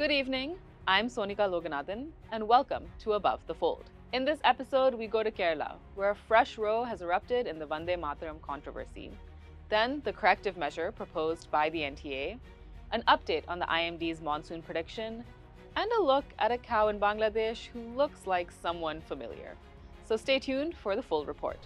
Good evening, I'm Sonika Loganathan, and welcome to Above the Fold. In this episode, we go to Kerala, where a fresh row has erupted in the Vande Mataram controversy. Then, the corrective measure proposed by the NTA, an update on the IMD's monsoon prediction, and a look at a cow in Bangladesh who looks like someone familiar. So stay tuned for the full report.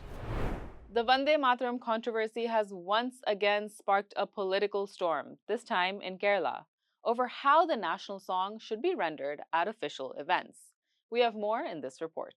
The Vande Mataram controversy has once again sparked a political storm, this time in Kerala, over how the national song should be rendered at official events. We have more in this report.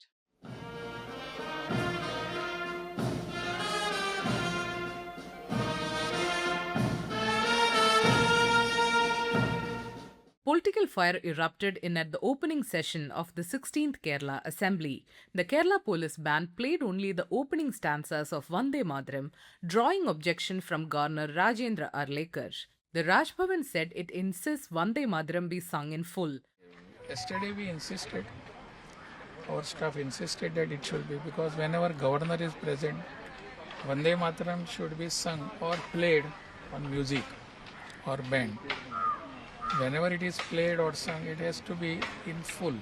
Political fire erupted in at the opening session of the 16th Kerala Assembly. The Kerala Police Band played only the opening stanzas of Vande Mataram, drawing objection from Governor Rajendra Arlekar. The Raj Bhavan said it insists Vande Mataram be sung in full. Yesterday we insisted, our staff insisted that it should be, because whenever governor is present, Vande Mataram should be sung or played on music or band. Whenever it is played or sung, it has to be in full.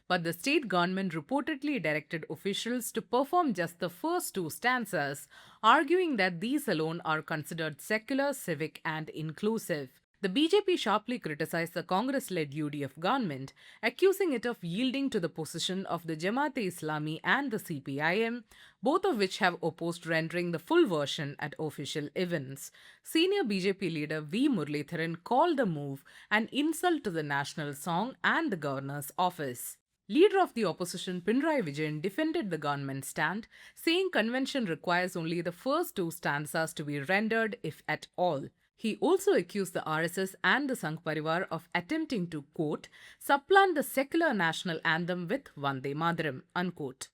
But the state government reportedly directed officials to perform just the first two stanzas, arguing that these alone are considered secular, civic, and inclusive. The BJP sharply criticized the Congress-led UDF government, accusing it of yielding to the position of the Jamaat-e-Islami and the CPIM, both of which have opposed rendering the full version at official events. Senior BJP leader V. Muralidharan called the move an insult to the national song and the governor's office. Leader of the opposition Pinarayi Vijayan defended the government's stand, saying convention requires only the first two stanzas to be rendered, if at all. He also accused the RSS and the Sangh Parivar of attempting to, quote, supplant the secular national anthem with Vande Mataram, unquote.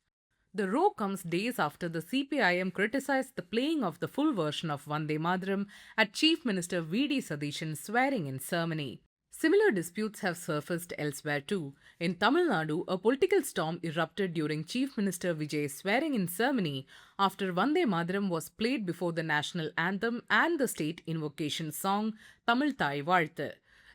The row comes days after the CPIM criticized the playing of the full version of Vande Mataram at Chief Minister V.D. Satheeshan's swearing-in ceremony. Similar disputes have surfaced elsewhere too. In Tamil Nadu, a political storm erupted during Chief Minister Vijay's swearing-in ceremony after Vande Mataram was played before the national anthem and the state invocation song Tamil Thai Vaalthu.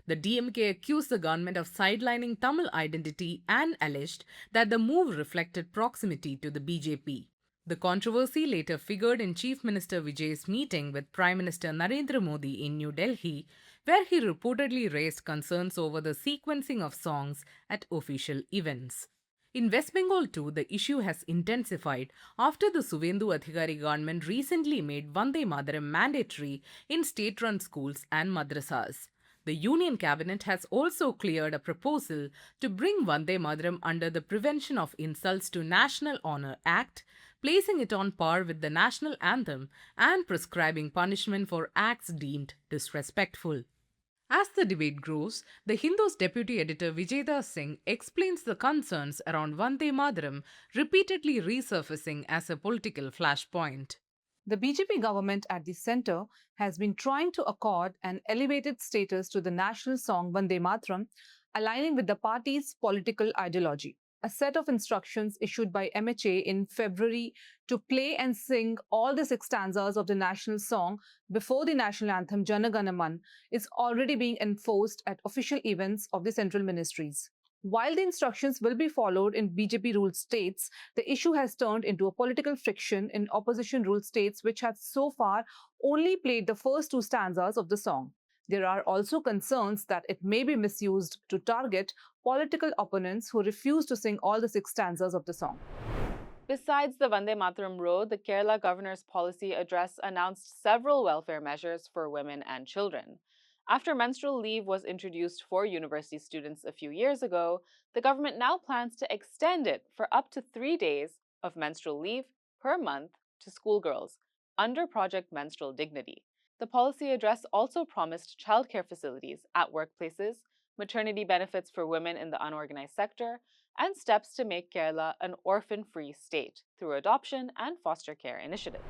The DMK accused the government of sidelining Tamil identity and alleged that the move reflected proximity to the BJP. The controversy later figured in Chief Minister Vijay's meeting with Prime Minister Narendra Modi in New Delhi, where he reportedly raised concerns over the sequencing of songs at official events. In West Bengal too, the issue has intensified after the Suvendu Adhikari government recently made Vande Mataram mandatory in state-run schools and madrasas. The Union Cabinet has also cleared a proposal to bring Vande Mataram under the Prevention of Insults to National Honour Act, placing it on par with the national anthem and prescribing punishment for acts deemed disrespectful. As the debate grows, the Hindu's deputy editor Vijaydas Singh explains the concerns around Vande Mataram repeatedly resurfacing as a political flashpoint. The BJP government at the centre has been trying to accord an elevated status to the national song Vande Mataram, aligning with the party's political ideology. A set of instructions issued by MHA in February to play and sing all the 6 stanzas of the national song before the national anthem Jana Gana Man is already being enforced at official events of the central ministries. While the instructions will be followed in BJP-ruled states, the issue has turned into a political friction in opposition-ruled states which have so far only played the first 2 stanzas of the song. There are also concerns that it may be misused to target political opponents who refuse to sing all the 6 stanzas of the song. Besides the Vande Mataram row, the Kerala Governor's Policy Address announced several welfare measures for women and children. After menstrual leave was introduced for university students a few years ago, the government now plans to extend it for up to 3 days of menstrual leave per month to schoolgirls under Project Menstrual Dignity. The policy address also promised childcare facilities at workplaces, maternity benefits for women in the unorganized sector, and steps to make Kerala an orphan-free state through adoption and foster care initiatives.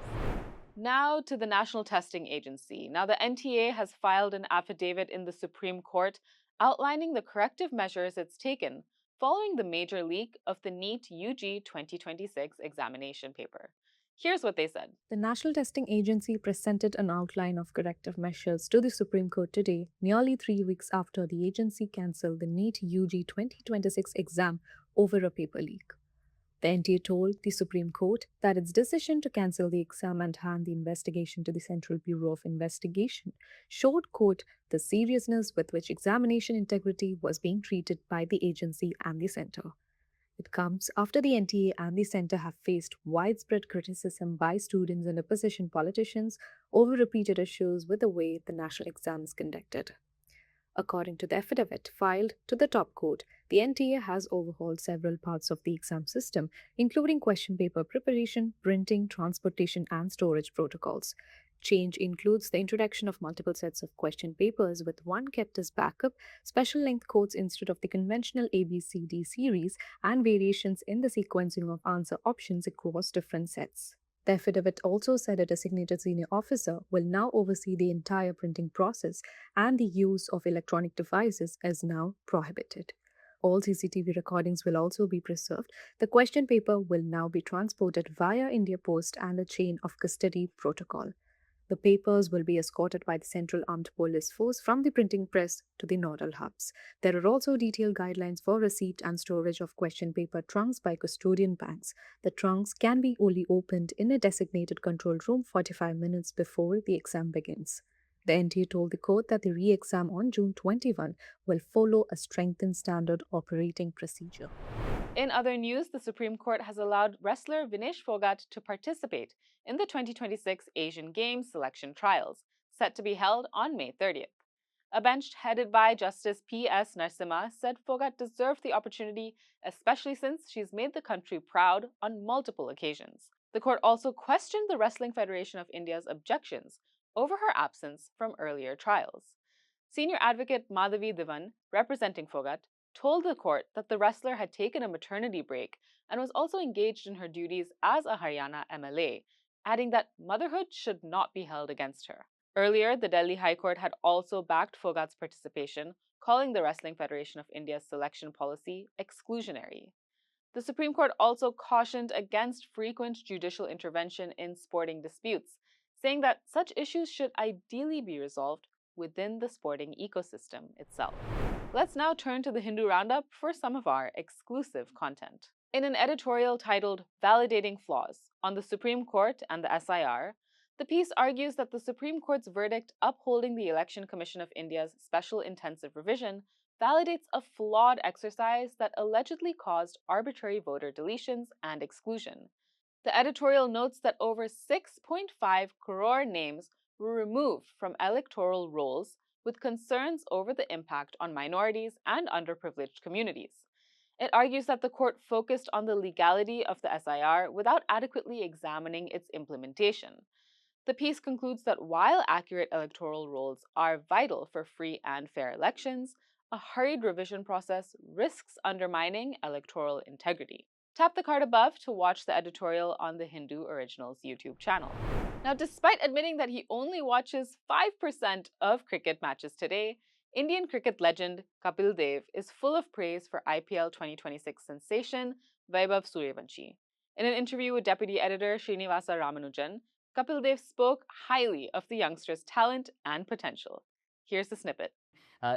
Now to the National Testing Agency. Now, the NTA has filed an affidavit in the Supreme Court outlining the corrective measures it's taken following the major leak of the NEET-UG 2026 examination paper. Here's what they said. The National Testing Agency presented an outline of corrective measures to the Supreme Court today, nearly 3 weeks after the agency cancelled the NEET-UG 2026 exam over a paper leak. The NTA told the Supreme Court that its decision to cancel the exam and hand the investigation to the Central Bureau of Investigation showed, quote, the seriousness with which examination integrity was being treated by the agency and the center. It comes after the NTA and the center have faced widespread criticism by students and opposition politicians over repeated issues with the way the national exam is conducted. According to the affidavit filed to the top court, the NTA has overhauled several parts of the exam system, including question paper preparation, printing, transportation, and storage protocols. Change includes the introduction of multiple sets of question papers with one kept as backup, special length codes instead of the conventional ABCD series, and variations in the sequencing of answer options across different sets. The affidavit also said a designated senior officer will now oversee the entire printing process, and the use of electronic devices is now prohibited. All CCTV recordings will also be preserved. The question paper will now be transported via India Post and the chain of custody protocol. The papers will be escorted by the Central Armed Police Force from the printing press to the nodal hubs. There are also detailed guidelines for receipt and storage of question paper trunks by custodian banks. The trunks can be only opened in a designated control room 45 minutes before the exam begins. The NTA told the court that the re-exam on June 21 will follow a strengthened standard operating procedure. In other news, the Supreme Court has allowed wrestler Vinesh Phogat to participate in the 2026 Asian Games selection trials, set to be held on May 30th. A bench headed by Justice P.S. Narasimha said Phogat deserved the opportunity, especially since she's made the country proud on multiple occasions. The court also questioned the Wrestling Federation of India's objections over her absence from earlier trials. Senior advocate Madhavi Divan, representing Phogat, told the court that the wrestler had taken a maternity break and was also engaged in her duties as a Haryana MLA, adding that motherhood should not be held against her. Earlier, the Delhi High Court had also backed Phogat's participation, calling the Wrestling Federation of India's selection policy exclusionary. The Supreme Court also cautioned against frequent judicial intervention in sporting disputes, saying that such issues should ideally be resolved within the sporting ecosystem itself. Let's now turn to the Hindu Roundup for some of our exclusive content. In an editorial titled Validating Flaws on the Supreme Court and the SIR, the piece argues that the Supreme Court's verdict upholding the Election Commission of India's special intensive revision validates a flawed exercise that allegedly caused arbitrary voter deletions and exclusion. The editorial notes that over 6.5 crore names were removed from electoral rolls, with concerns over the impact on minorities and underprivileged communities. It argues that the court focused on the legality of the SIR without adequately examining its implementation. The piece concludes that while accurate electoral rolls are vital for free and fair elections, a hurried revision process risks undermining electoral integrity. Tap the card above to watch the editorial on the Hindu Originals YouTube channel. Now, despite admitting that he only watches 5% of cricket matches today, Indian cricket legend Kapil Dev is full of praise for IPL 2026 sensation Vaibhav Suryavanshi. In an interview with Deputy Editor Srinivasa Ramanujan, Kapil Dev spoke highly of the youngster's talent and potential. Here's the snippet.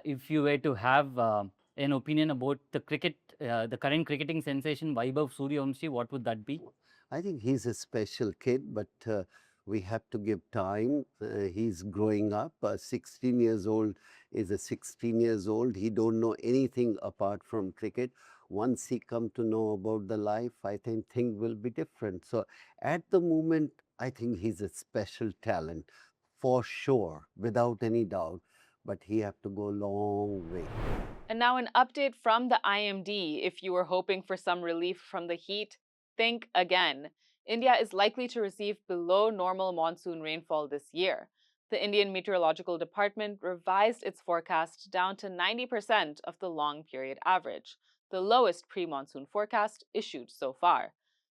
If you were to have an opinion about the current cricketing sensation Vaibhav Suryavanshi, what would that be? I think he's a special kid, but we have to give time. He's growing up. 16 years old is a 16 years old. He don't know anything apart from cricket. Once he come to know about the life, I think things will be different. So at the moment, I think he's a special talent for sure, without any doubt. But he have to go a long way. And now an update from the IMD. If you were hoping for some relief from the heat, think again. India is likely to receive below normal monsoon rainfall this year. The Indian Meteorological Department revised its forecast down to 90% of the long period average, the lowest pre-monsoon forecast issued so far.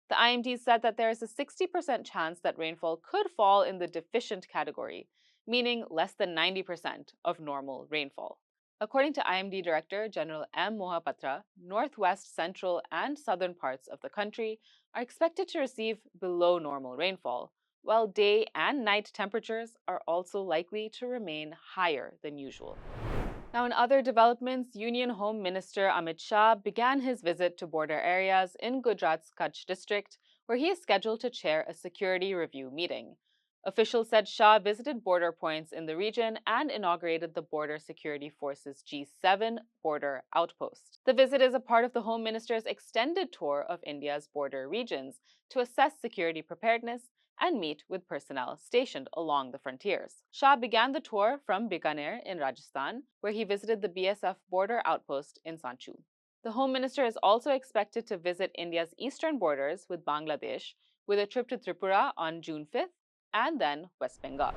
The IMD said that there is a 60% chance that rainfall could fall in the deficient category, meaning less than 90% of normal rainfall. According to IMD Director General M. Mohapatra, northwest, central, and southern parts of the country are expected to receive below normal rainfall, while day and night temperatures are also likely to remain higher than usual. Now, in other developments, Union Home Minister Amit Shah began his visit to border areas in Gujarat's Kutch district, where he is scheduled to chair a security review meeting. Officials said Shah visited border points in the region and inaugurated the Border Security Force's G7 border outpost. The visit is a part of the Home Minister's extended tour of India's border regions to assess security preparedness and meet with personnel stationed along the frontiers. Shah began the tour from Bikaner in Rajasthan, where he visited the BSF border outpost in Sanchu. The Home Minister is also expected to visit India's eastern borders with Bangladesh, with a trip to Tripura on June 5th and then West Bengal.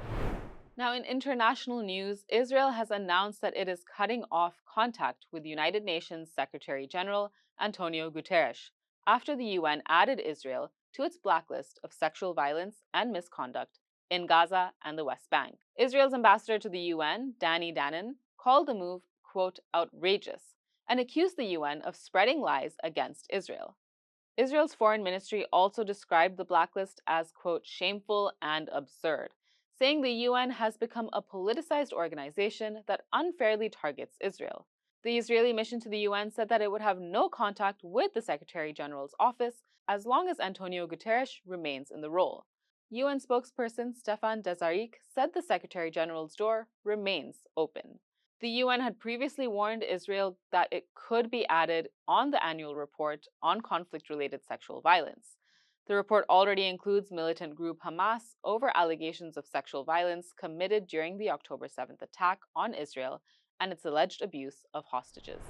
Now, in international news, Israel has announced that it is cutting off contact with United Nations Secretary General Antonio Guterres after the UN added Israel to its blacklist of sexual violence and misconduct in Gaza and the West Bank. Israel's ambassador to the UN, Danny Danon, called the move, quote, outrageous, and accused the UN of spreading lies against Israel. Israel's foreign ministry also described the blacklist as, quote, shameful and absurd, saying the UN has become a politicized organization that unfairly targets Israel. The Israeli mission to the UN said that it would have no contact with the Secretary General's office as long as Antonio Guterres remains in the role. UN spokesperson Stefan Dujarric said the Secretary General's door remains open. The UN had previously warned Israel that it could be added on the annual report on conflict-related sexual violence. The report already includes militant group Hamas over allegations of sexual violence committed during the October 7th attack on Israel and its alleged abuse of hostages.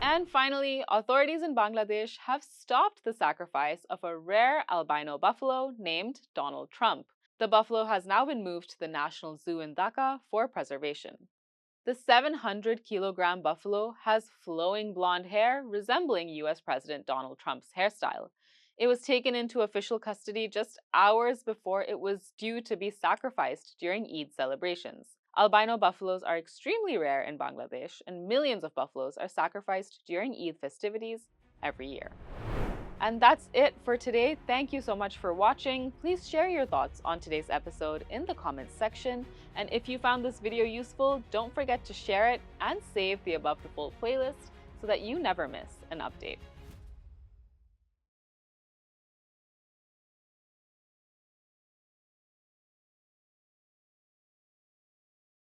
And finally, authorities in Bangladesh have stopped the sacrifice of a rare albino buffalo named Donald Trump. The buffalo has now been moved to the National Zoo in Dhaka for preservation. The 700-kilogram buffalo has flowing blonde hair resembling US President Donald Trump's hairstyle. It was taken into official custody just hours before it was due to be sacrificed during Eid celebrations. Albino buffaloes are extremely rare in Bangladesh, and millions of buffaloes are sacrificed during Eid festivities every year. And that's it for today. Thank you so much for watching. Please share your thoughts on today's episode in the comments section. And if you found this video useful, don't forget to share it and save the Above the Fold playlist so that you never miss an update.